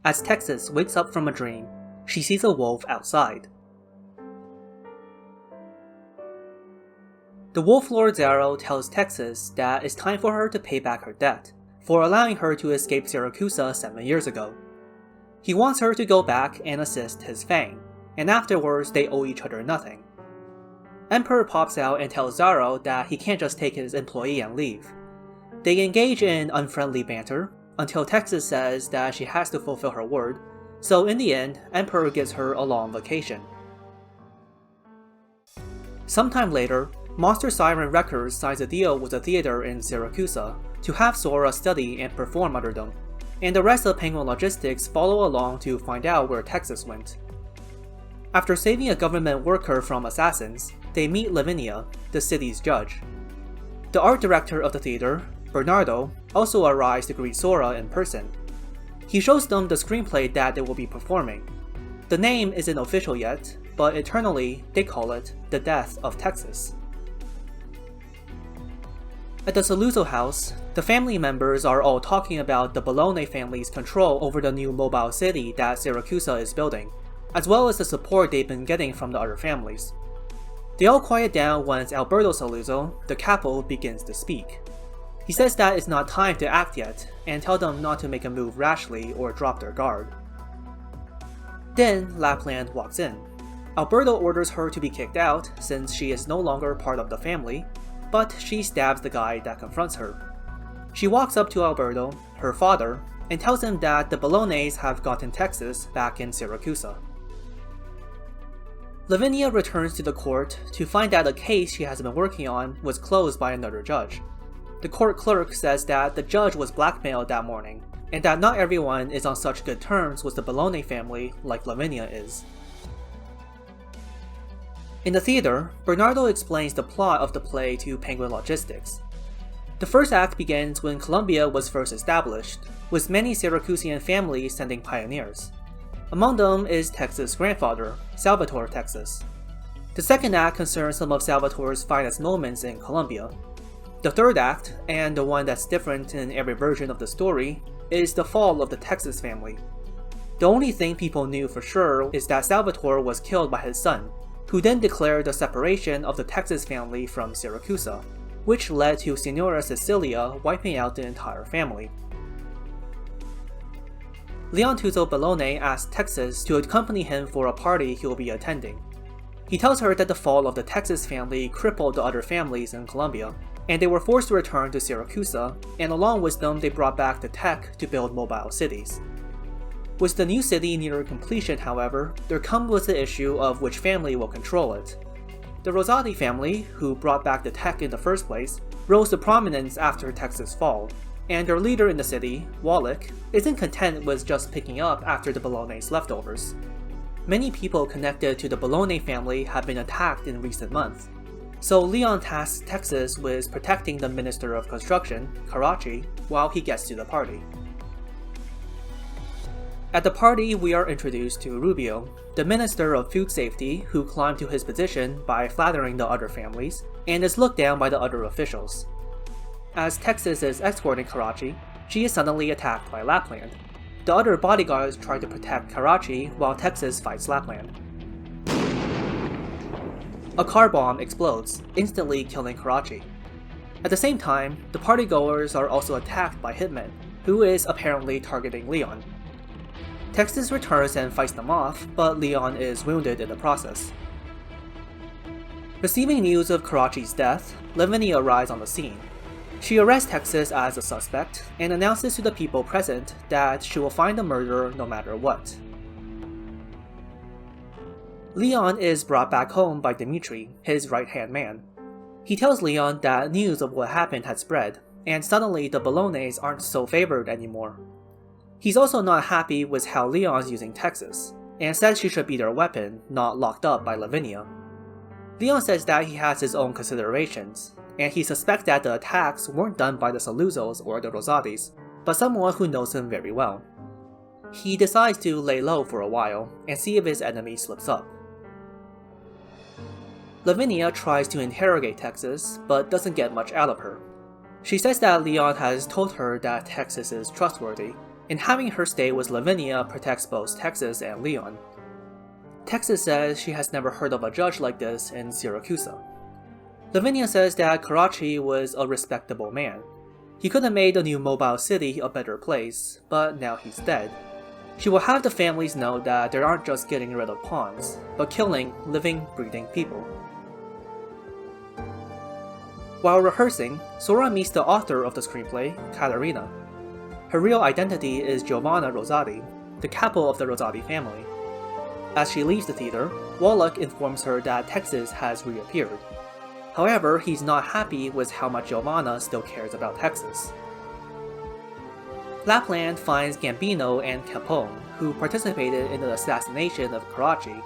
As Texas wakes up from a dream, she sees a wolf outside. The Wolf Lord Zaro tells Texas that it's time for her to pay back her debt for allowing her to escape Siracusa 7 years ago. He wants her to go back and assist his fang, and afterwards they owe each other nothing. Emperor pops out and tells Zaro that he can't just take his employee and leave. They engage in unfriendly banter until Texas says that she has to fulfill her word, so in the end, Emperor gives her a long vacation. Sometime later, Monster Siren Records signs a deal with a theater in Siracusa to have Sora study and perform under them, and the rest of Penguin Logistics follow along to find out where Texas went. After saving a government worker from assassins, they meet Lavinia, the city's judge. The art director of the theater, Bernardo, also arrives to greet Sora in person. He shows them the screenplay that they will be performing. The name isn't official yet, but internally they call it The Death of Texas. At the Saluzzo house, the family members are all talking about the Bologna family's control over the new mobile city that Siracusa is building, as well as the support they've been getting from the other families. They all quiet down once Alberto Saluzzo, the capo, begins to speak. He says that it's not time to act yet, and tell them not to make a move rashly or drop their guard. Then Lapland walks in. Alberto orders her to be kicked out since she is no longer part of the family, but she stabs the guy that confronts her. She walks up to Alberto, her father, and tells him that the Bolognese have gotten Texas back in Siracusa. Lavinia returns to the court to find that a case she has been working on was closed by another judge. The court clerk says that the judge was blackmailed that morning, and that not everyone is on such good terms with the Bologna family like Lavinia is. In the theater, Bernardo explains the plot of the play to Penguin Logistics. The first act begins when Colombia was first established, with many Syracusian families sending pioneers. Among them is Texas' grandfather, Salvatore Texas. The second act concerns some of Salvatore's finest moments in Colombia. The third act, and the one that's different in every version of the story, is the fall of the Texas family. The only thing people knew for sure is that Salvatore was killed by his son, who then declared the separation of the Texas family from Siracusa, which led to Signora Sicilia wiping out the entire family. Leon Tuzo Bologna asks Texas to accompany him for a party he will be attending. He tells her that the fall of the Texas family crippled the other families in Colombia, and they were forced to return to Siracusa, and along with them they brought back the tech to build mobile cities. With the new city near completion, however, there comes the issue of which family will control it. The Rosati family, who brought back the tech in the first place, rose to prominence after Texas' fall, and their leader in the city, Wallach, isn't content with just picking up after the Bolognese leftovers. Many people connected to the Bologna family have been attacked in recent months, so Leon tasks Texas with protecting the Minister of Construction, Karachi, while he gets to the party. At the party, we are introduced to Rubio, the Minister of Food Safety who climbed to his position by flattering the other families, and is looked down by the other officials. As Texas is escorting Karachi, she is suddenly attacked by Lapland. The other bodyguards try to protect Karachi while Texas fights Lapland. A car bomb explodes, instantly killing Karachi. At the same time, the partygoers are also attacked by Hitman, who is apparently targeting Leon. Texas returns and fights them off, but Leon is wounded in the process. Receiving news of Karachi's death, Lavinia arrives on the scene. She arrests Texas as a suspect and announces to the people present that she will find the murderer no matter what. Leon is brought back home by Dimitri, his right-hand man. He tells Leon that news of what happened had spread, and suddenly the Bolognese aren't so favored anymore. He's also not happy with how Leon's using Texas, and says she should be their weapon, not locked up by Lavinia. Leon says that he has his own considerations, and he suspects that the attacks weren't done by the Saluzzos or the Rosatis, but someone who knows him very well. He decides to lay low for a while and see if his enemy slips up. Lavinia tries to interrogate Texas, but doesn't get much out of her. She says that Leon has told her that Texas is trustworthy, and having her stay with Lavinia protects both Texas and Leon. Texas says she has never heard of a judge like this in Siracusa. Lavinia says that Karachi was a respectable man. He could have made the new mobile city a better place, but now he's dead. She will have the families know that they aren't just getting rid of pawns, but killing living, breathing people. While rehearsing, Sora meets the author of the screenplay, Caterina. Her real identity is Giovanna Rosati, the capo of the Rosati family. As she leaves the theater, Wallach informs her that Texas has reappeared. However, he's not happy with how much Giovanna still cares about Texas. Lapland finds Gambino and Capone, who participated in the assassination of Karachi,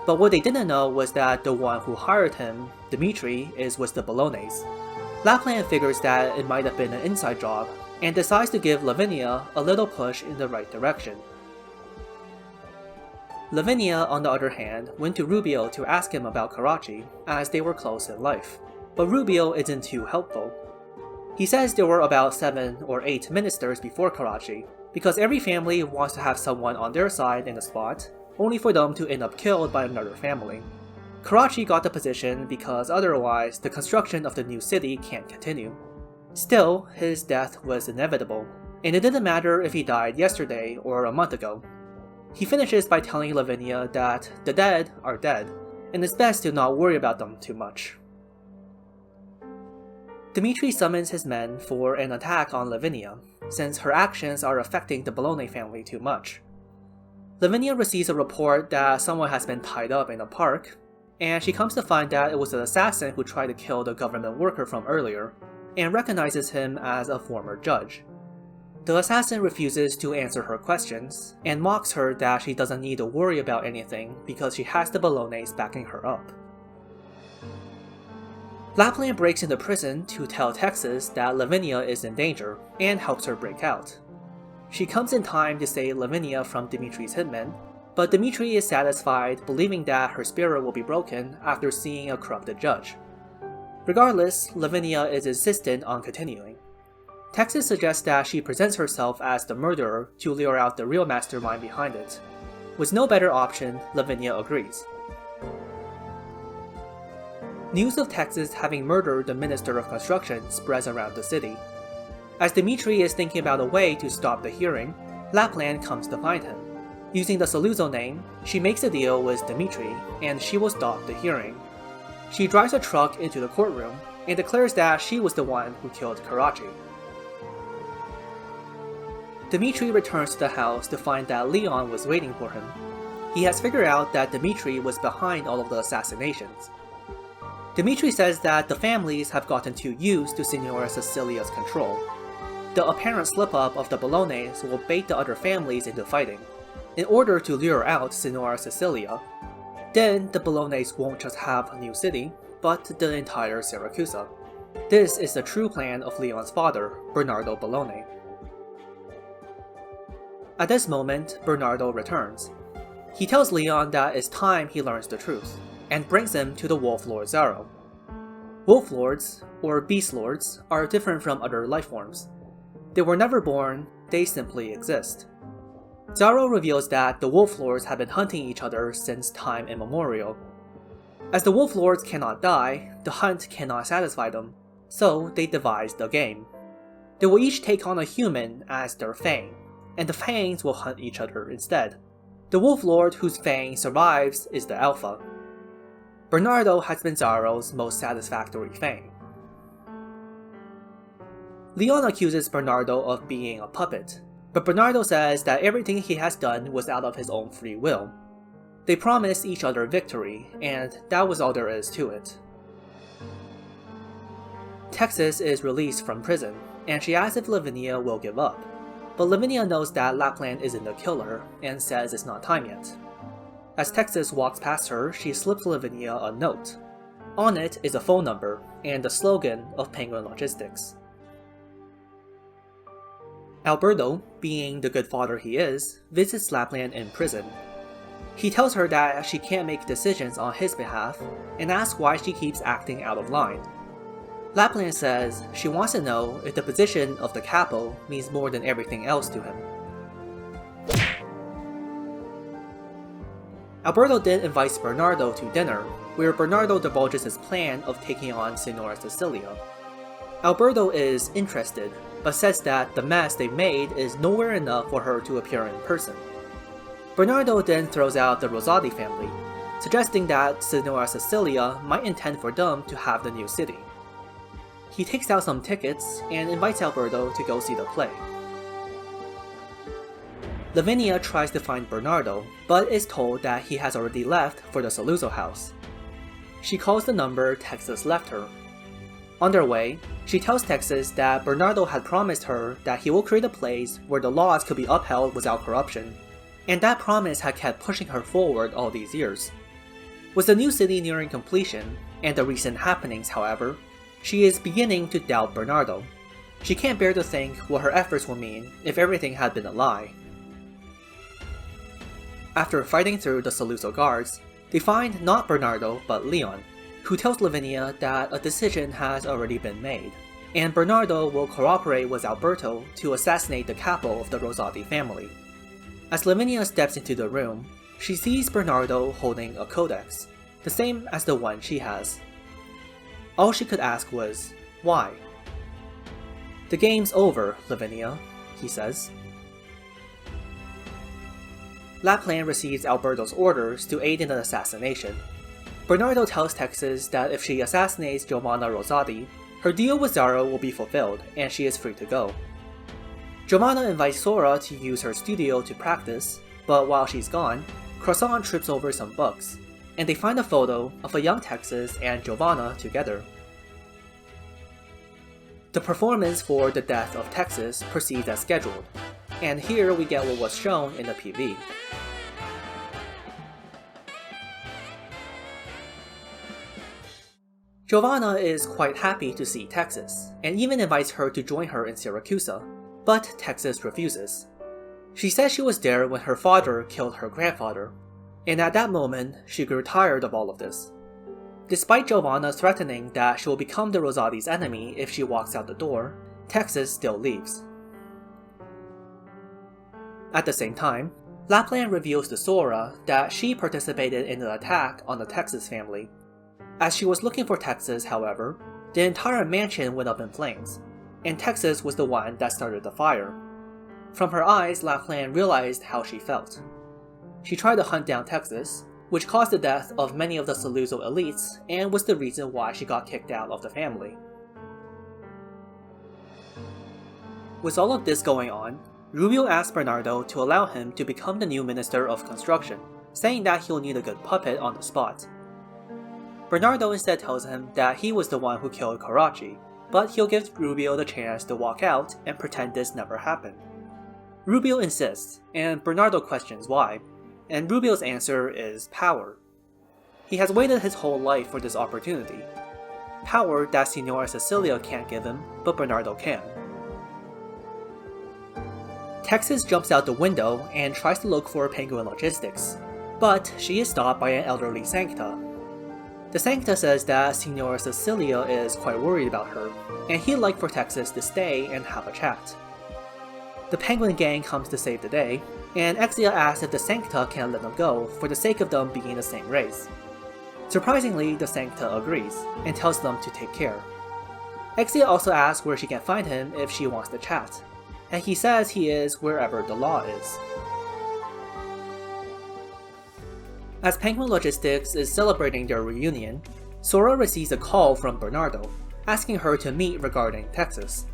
but what they didn't know was that the one who hired him, Dimitri, is with the Bolognese. Lapland figures that it might have been an inside job, and decides to give Lavinia a little push in the right direction. Lavinia, on the other hand, went to Rubio to ask him about Karachi, as they were close in life, but Rubio isn't too helpful. He says there were about 7 or 8 ministers before Karachi, because every family wants to have someone on their side in a spot, only for them to end up killed by another family. Karachi got the position because otherwise the construction of the new city can't continue. Still, his death was inevitable, and it didn't matter if he died yesterday or a month ago. He finishes by telling Lavinia that the dead are dead, and it's best to not worry about them too much. Dimitri summons his men for an attack on Lavinia, since her actions are affecting the Bologna family too much. Lavinia receives a report that someone has been tied up in a park, and she comes to find that it was an assassin who tried to kill the government worker from earlier, and recognizes him as a former judge. The assassin refuses to answer her questions, and mocks her that she doesn't need to worry about anything because she has the Bolognese backing her up. Lapland breaks into prison to tell Texas that Lavinia is in danger, and helps her break out. She comes in time to save Lavinia from Dimitri's hitmen, but Dimitri is satisfied, believing that her spirit will be broken after seeing a corrupted judge. Regardless, Lavinia is insistent on continuing. Texas suggests that she presents herself as the murderer to lure out the real mastermind behind it. With no better option, Lavinia agrees. News of Texas having murdered the Minister of Construction spreads around the city. As Dimitri is thinking about a way to stop the hearing, Lapland comes to find him. Using the Saluzzo name, she makes a deal with Dimitri, and she will stop the hearing. She drives a truck into the courtroom, and declares that she was the one who killed Karachi. Dimitri returns to the house to find that Leon was waiting for him. He has figured out that Dimitri was behind all of the assassinations. Dimitri says that the families have gotten too used to Signora Sicilia's control. The apparent slip-up of the Bolognese will bait the other families into fighting, in order to lure out Signora Sicilia. Then the Bolognese won't just have a new city, but the entire Siracusa. This is the true plan of Leon's father, Bernardo Bologna. At this moment, Bernardo returns. He tells Leon that it's time he learns the truth, and brings him to the Wolf Lord Zaro. Wolf Lords, or Beast Lords, are different from other life forms. They were never born, they simply exist. Zaro reveals that the Wolf Lords have been hunting each other since time immemorial. As the Wolf Lords cannot die, the hunt cannot satisfy them, so they devised a game. They will each take on a human as their Fang, and the Fangs will hunt each other instead. The Wolf Lord whose Fang survives is the Alpha. Bernardo has been Zaro's most satisfactory Fang. Leon accuses Bernardo of being a puppet, but Bernardo says that everything he has done was out of his own free will. They promise each other victory, and that was all there is to it. Texas is released from prison, and she asks if Lavinia will give up. But Lavinia knows that Lapland isn't the killer, and says it's not time yet. As Texas walks past her, she slips Lavinia a note. On it is a phone number, and the slogan of Penguin Logistics. Alberto, being the good father he is, visits Lapland in prison. He tells her that she can't make decisions on his behalf, and asks why she keeps acting out of line. Lapland says she wants to know if the position of the capo means more than everything else to him. Alberto then invites Bernardo to dinner, where Bernardo divulges his plan of taking on Signora Sicilia. Alberto is interested, but says that the mess they've made is nowhere enough for her to appear in person. Bernardo then throws out the Rosati family, suggesting that Signora Sicilia might intend for them to have the new city. He takes out some tickets and invites Alberto to go see the play. Lavinia tries to find Bernardo, but is told that he has already left for the Saluzzo house. She calls the number Texas left her. On their way, she tells Texas that Bernardo had promised her that he will create a place where the laws could be upheld without corruption, and that promise had kept pushing her forward all these years. With the new city nearing completion, and the recent happenings, however, she is beginning to doubt Bernardo. She can't bear to think what her efforts will mean if everything had been a lie. After fighting through the Saluzzo guards, they find not Bernardo but Leon, who tells Lavinia that a decision has already been made, and Bernardo will cooperate with Alberto to assassinate the capo of the Rosati family. As Lavinia steps into the room, she sees Bernardo holding a codex, the same as the one she has. All she could ask was, why? "The game's over, Lavinia," he says. Lapland receives Alberto's orders to aid in an assassination. Bernardo tells Texas that if she assassinates Giovanna Rosati, her deal with Zara will be fulfilled and she is free to go. Giovanna invites Sora to use her studio to practice, but while she's gone, Croissant trips over some books, and they find a photo of a young Texas and Giovanna together. The performance for the death of Texas proceeds as scheduled, and here we get what was shown in the PV. Giovanna is quite happy to see Texas, and even invites her to join her in Siracusa, but Texas refuses. She says she was there when her father killed her grandfather, and at that moment she grew tired of all of this. Despite Giovanna threatening that she will become the Rosati's enemy if she walks out the door, Texas still leaves. At the same time, Lapland reveals to Sora that she participated in an attack on the Texas family. As she was looking for Texas, however, the entire mansion went up in flames, and Texas was the one that started the fire. From her eyes, Lapland realized how she felt. She tried to hunt down Texas, which caused the death of many of the Saluzzo elites and was the reason why she got kicked out of the family. With all of this going on, Rubio asked Bernardo to allow him to become the new Minister of Construction, saying that he'll need a good puppet on the spot. Bernardo instead tells him that he was the one who killed Carracci, but he'll give Rubio the chance to walk out and pretend this never happened. Rubio insists, and Bernardo questions why, and Rubio's answer is power. He has waited his whole life for this opportunity. Power that Signora Sicilia can't give him, but Bernardo can. Texas jumps out the window and tries to look for Penguin Logistics, but she is stopped by an elderly Sancta. The Sancta says that Signora Sicilia is quite worried about her, and he'd like for Texas to stay and have a chat. The Penguin gang comes to save the day, and Exia asks if the Sancta can let them go for the sake of them being the same race. Surprisingly, the Sancta agrees, and tells them to take care. Exia also asks where she can find him if she wants to chat, and he says he is wherever the law is. As Penguin Logistics is celebrating their reunion, Sora receives a call from Bernardo, asking her to meet regarding Texas.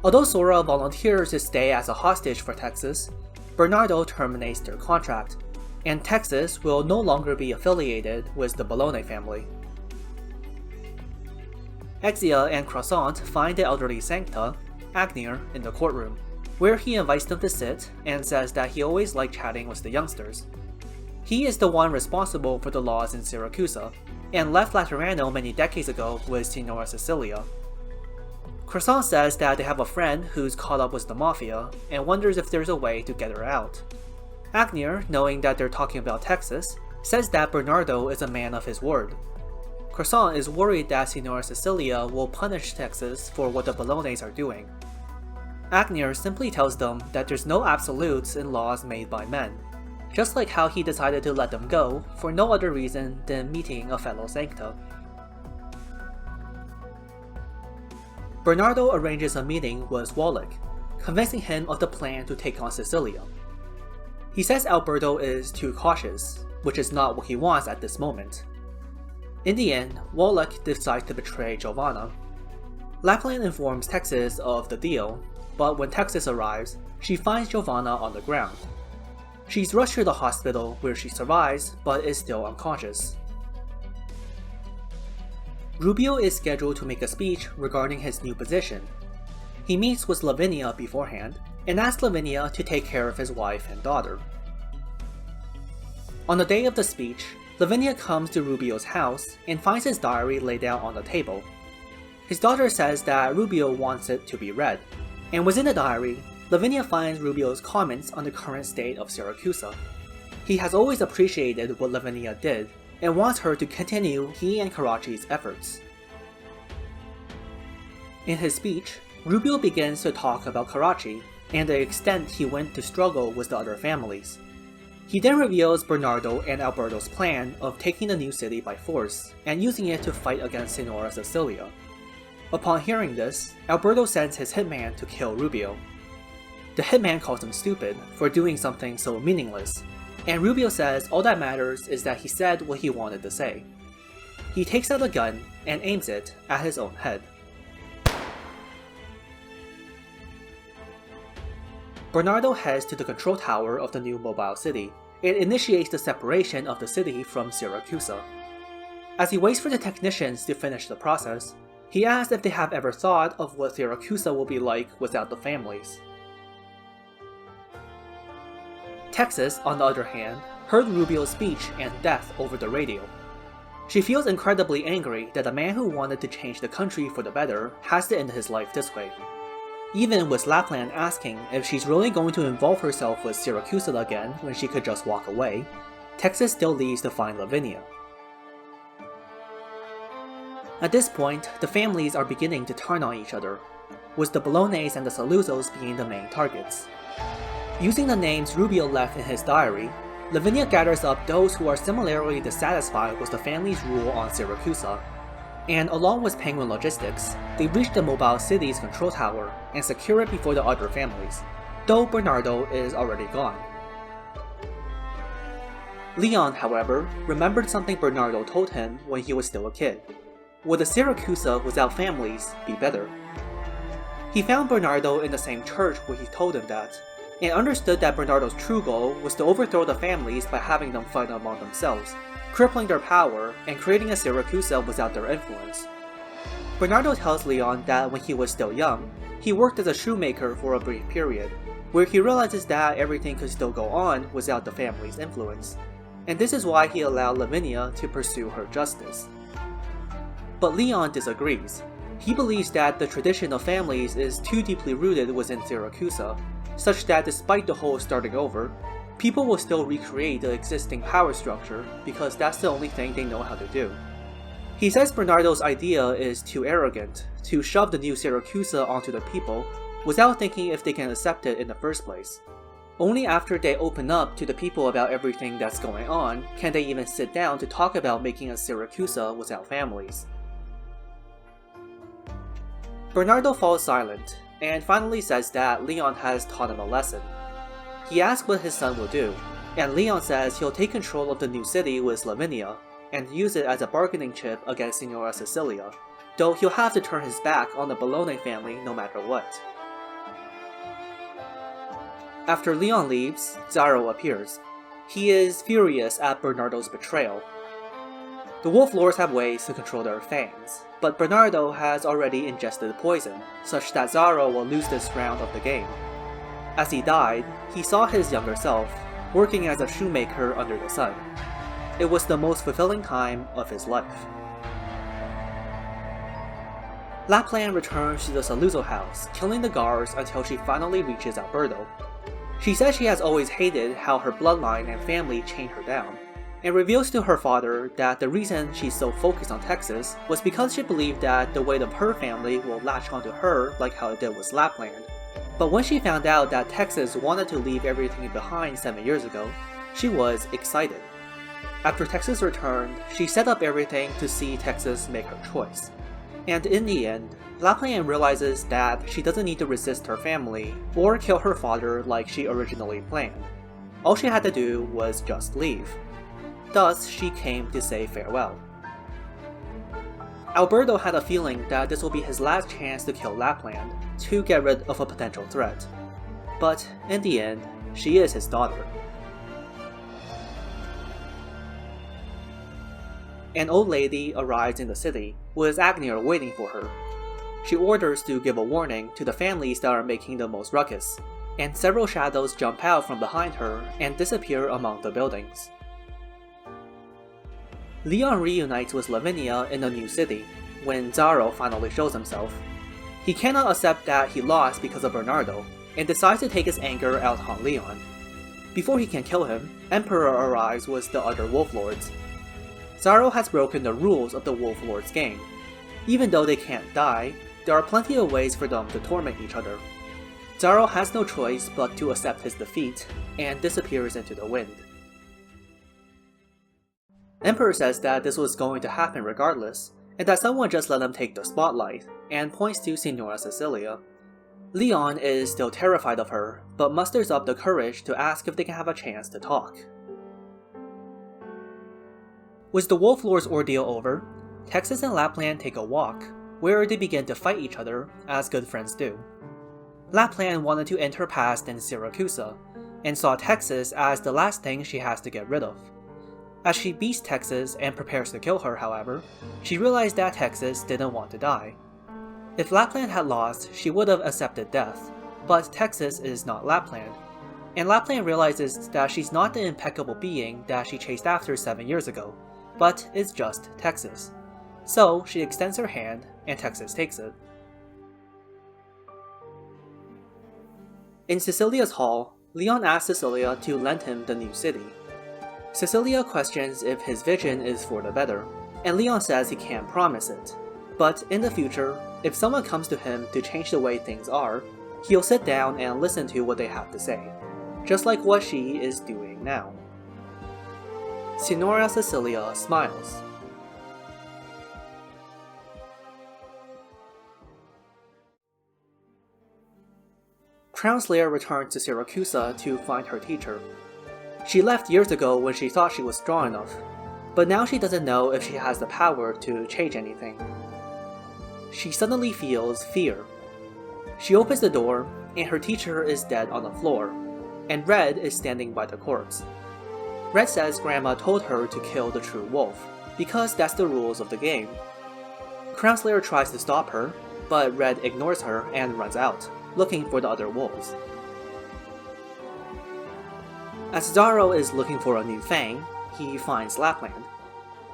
Although Sora volunteers to stay as a hostage for Texas, Bernardo terminates their contract, and Texas will no longer be affiliated with the Bologna family. Exia and Croissant find the elderly Sancta, Agnir, in the courtroom, where he invites them to sit and says that he always liked chatting with the youngsters. He is the one responsible for the laws in Siracusa, and left Laterano many decades ago with Signora Sicilia. Croissant says that they have a friend who's caught up with the mafia, and wonders if there's a way to get her out. Agnir, knowing that they're talking about Texas, says that Bernardo is a man of his word. Croissant is worried that Signora Sicilia will punish Texas for what the Bolognese are doing. Agnir simply tells them that there's no absolutes in laws made by men. just like how he decided to let them go for no other reason than meeting a fellow Sancta. Bernardo arranges a meeting with Wallach, convincing him of the plan to take on Sicilia. He says Alberto is too cautious, which is not what he wants at this moment. In the end, Wallach decides to betray Giovanna. Lapland informs Texas of the deal, but when Texas arrives, she finds Giovanna on the ground. She's rushed to the hospital where she survives, but is still unconscious. Rubio is scheduled to make a speech regarding his new position. He meets with Lavinia beforehand, and asks Lavinia to take care of his wife and daughter. On the day of the speech, Lavinia comes to Rubio's house and finds his diary laid out on the table. His daughter says that Rubio wants it to be read, and within the diary, Lavinia finds Rubio's comments on the current state of Siracusa. He has always appreciated what Lavinia did, and wants her to continue he and Carracci's efforts. In his speech, Rubio begins to talk about Carracci and the extent he went to struggle with the other families. He then reveals Bernardo and Alberto's plan of taking the new city by force and using it to fight against Signora Sicilia. Upon hearing this, Alberto sends his hitman to kill Rubio. The hitman calls him stupid for doing something so meaningless, and Rubio says all that matters is that he said what he wanted to say. He takes out a gun and aims it at his own head. Bernardo heads to the control tower of the new mobile city and initiates the separation of the city from Siracusa. As he waits for the technicians to finish the process, he asks if they have ever thought of what Siracusa will be like without the families. Texas, on the other hand, heard Rubio's speech and death over the radio. She feels incredibly angry that a man who wanted to change the country for the better has to end his life this way. Even with Lapland asking if she's really going to involve herself with Siracusa again when she could just walk away, Texas still leaves to find Lavinia. At this point, the families are beginning to turn on each other, with the Bolognes and the Saluzos being the main targets. Using the names Rubio left in his diary, Lavinia gathers up those who are similarly dissatisfied with the family's rule on Siracusa, and along with Penguin Logistics, they reach the mobile city's control tower and secure it before the other families, though Bernardo is already gone. Leon, however, remembered something Bernardo told him when he was still a kid. Would a Siracusa without families be better? He found Bernardo in the same church where he told him that, and understood that Bernardo's true goal was to overthrow the families by having them fight among themselves, crippling their power and creating a Siracusa without their influence. Bernardo tells Leon that when he was still young, he worked as a shoemaker for a brief period, where he realizes that everything could still go on without the family's influence, and this is why he allowed Lavinia to pursue her justice. But Leon disagrees. He believes that the tradition of families is too deeply rooted within Siracusa, such that despite the whole starting over, people will still recreate the existing power structure because that's the only thing they know how to do. He says Bernardo's idea is too arrogant to shove the new Siracusa onto the people without thinking if they can accept it in the first place. Only after they open up to the people about everything that's going on can they even sit down to talk about making a Siracusa without families. Bernardo falls silent and finally says that Leon has taught him a lesson. He asks what his son will do, and Leon says he'll take control of the new city with Lavinia and use it as a bargaining chip against Signora Sicilia, though he'll have to turn his back on the Bologna family no matter what. After Leon leaves, Zaro appears. He is furious at Bernardo's betrayal. The Wolf Lords have ways to control their fangs, but Bernardo has already ingested poison, such that Zaro will lose this round of the game. As he died, he saw his younger self, working as a shoemaker under the sun. It was the most fulfilling time of his life. Lapland returns to the Saluzzo house, killing the guards until she finally reaches Alberto. She says she has always hated how her bloodline and family chained her down, and reveals to her father that the reason she's so focused on Texas was because she believed that the weight of her family will latch onto her like how it did with Lapland. But when she found out that Texas wanted to leave everything behind 7 years ago, She was excited. After Texas returned, she set up everything to see Texas make her choice. And in the end, Lapland realizes that she doesn't need to resist her family or kill her father like she originally planned. All she had to do was just leave. Thus, she came to say farewell. Alberto had a feeling that this will be his last chance to kill Lapland to get rid of a potential threat. But in the end, she is his daughter. An old lady arrives in the city, with Agnew waiting for her. She orders to give a warning to the families that are making the most ruckus, and several shadows jump out from behind her and disappear among the buildings. Leon reunites with Lavinia in a new city, when Zaro finally shows himself. He cannot accept that he lost because of Bernardo, and decides to take his anger out on Leon. Before he can kill him, Emperor arrives with the other Wolf Lords. Zaro has broken the rules of the Wolf Lords game. Even though they can't die, there are plenty of ways for them to torment each other. Zaro has no choice but to accept his defeat, and disappears into the wind. Emperor says that this was going to happen regardless, and that someone just let him take the spotlight, and points to Signora Sicilia. Leon is still terrified of her, but musters up the courage to ask if they can have a chance to talk. With the Wolf Lord's ordeal over, Texas and Lapland take a walk, where they begin to fight each other, as good friends do. Lapland wanted to end her past in Siracusa, and saw Texas as the last thing she has to get rid of. As she beats Texas and prepares to kill her, however, she realized that Texas didn't want to die. If Lapland had lost, she would have accepted death, but Texas is not Lapland, and Lapland realizes that she's not the impeccable being that she chased after 7 years ago, but is just Texas. So she extends her hand, and Texas takes it. In Sicilia's hall, Leon asks Sicilia to lend him the new city. Sicilia questions if his vision is for the better, and Leon says he can't promise it. But in the future, if someone comes to him to change the way things are, he'll sit down and listen to what they have to say, just like what she is doing now. Signora Sicilia smiles. Crown Slayer returns to Siracusa to find her teacher. She left years ago when she thought she was strong enough, but now she doesn't know if she has the power to change anything. She suddenly feels fear. She opens the door, and her teacher is dead on the floor, and Red is standing by the corpse. Red says Grandma told her to kill the true wolf, because that's the rules of the game. Crown Slayer tries to stop her, but Red ignores her and runs out, looking for the other wolves. As Zaro is looking for a new fang, he finds Lapland.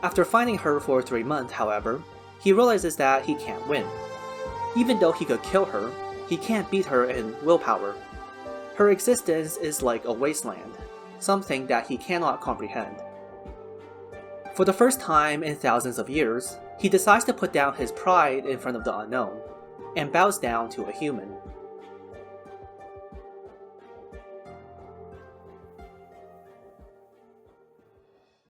After finding her for 3 months, however, he realizes that he can't win. Even though he could kill her, he can't beat her in willpower. Her existence is like a wasteland, something that he cannot comprehend. For the first time in thousands of years, he decides to put down his pride in front of the unknown, and bows down to a human.